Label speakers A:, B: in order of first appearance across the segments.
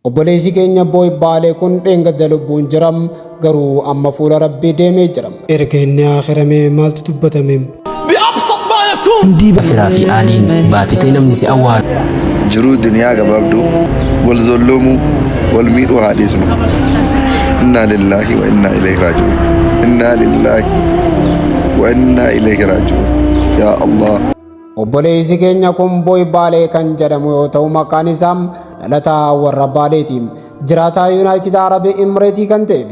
A: obboleessi keenya booy baalee kun dheengadda lubbuun jiram garuu amma fuula rabbii deemee jiram erga inni akhiramee maaltu dubbatame
B: Hundi bafiraa fi aaniin baatitee namni si awwaalu.
C: Jiruu duniyaa gabaabduu wal zolloomuu wal miidhuu haa dhiisnu. Innaa lillaahi wa innaa ilayhi raaji'uun. Innaa lillaahi wa innaa ilayhi raaji'uun. Yaa Allah.
A: Obboleessi keenya kun booy baalee kan jedhamu yoo ta'u maqaan isaa dhalataa warra baaleetiin jiraataa Yuunaayitid Arab Imireetii kan ta'eef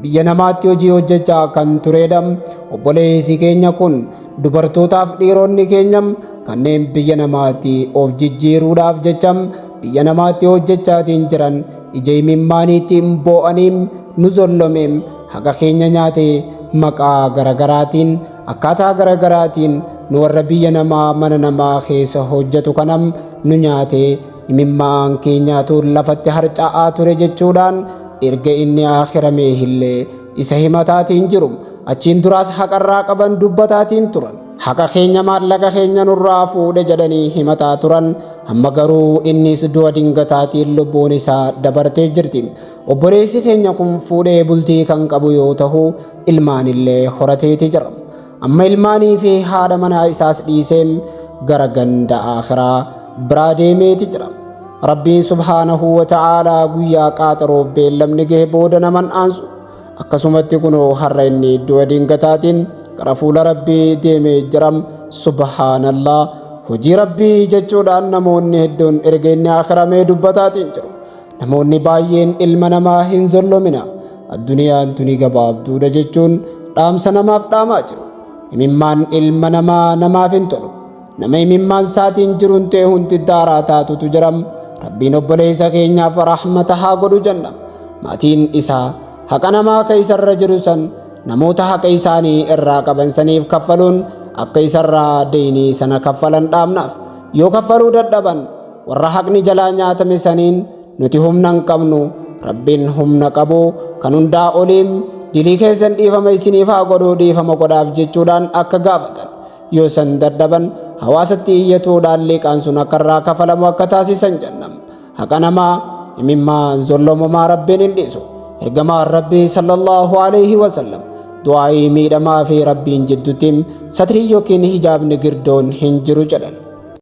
A: biyya namaatti hojii hojjechaa kan turedha. Obboleessi keenya kun dubartootaaf dhiironni keenya kanneen biyya namaatti of jijjiiruudhaaf jecha biyya namaatti hojjechaatiin jiran ija imimmaaniitiin boo'aniin nu zollome haqa keenya nyaatee maqaa garagaraatiin akkaataa garagaraatiin nu warra biyya namaa mana namaa keessa hojjetu kanam nu nyaatee imimmaan keenyaatu lafatti harca'aa ture jechuudhaan erga inni akhiramee illee isa himataatiin jiru achiin duraas haqarraa qaban dubbataatiin turan haqa keenya maallaqa keenya nurraa fuudhe jedhanii himataa turan amma garuu innis du'a dingataatiin lubbuun isaa dabartee jirti. Obboleessi keenya kun fuudhee bultii kan qabu yoo ta'u ilmaanillee horateeti jira. Amma ilmaanii fi haadha manaa isaas dhiisee gara ganda akhiraa biraa deemeeti jira. Rabbiin subhaanahu wa ta'aalaa guyyaa qaaxaroof beellamni gahe booda naman aansu akkasumatti kunoo har'a inni du'a dingataatiin gara fuula rabbii deemee jiram. Subhaanallah, hojii rabbii jechuudhaan namoonni hedduun erga inni akhiramee dubbataatiin jiru. Namoonni baay'een ilma namaa hin zollomina, addunyaan tuni gabaabduudha jechuun dhaamsa namaaf dhaamaa jiru. Imimmaan ilma namaa namaaf hin tolu. Nama imimmaan isaatiin jiruun ta'e hundi daaraa taatutu jiram. Rabbiin obboleessa keenyaaf rahmata haa godhu jenna. Maatiin isaa haqa namaa ka isarra jiru san namoota haqa isaanii irraa qaban saniif kaffaluun akka isarraa deynii sana kaffalan dhaamnaaf. Yoo kaffaluu dadhaban warra haqni jalaa nyaatame saniin nuti humna hin qabnu, Rabbiin humna qabu kan hundaa oliin dilii keessan dhiifama isiniif haa godhu dhiifama godhaaf jechuudhaan akka gaafatan. Yoo san dadhaban hawaasatti iyyatuudhaan liqaan sun akka irraa kafalamu akka taasisan jennam. Haqa namaa imimmaan zollomamaa Rabbiin hin dhiisu. Ergamaan Rabbii sallallahu alayhi wa sallam du'aa'ii miidhamaa fi Rabbiin jidduutiin satrii yookiin hijaabni girdoon hin jiru jedhan.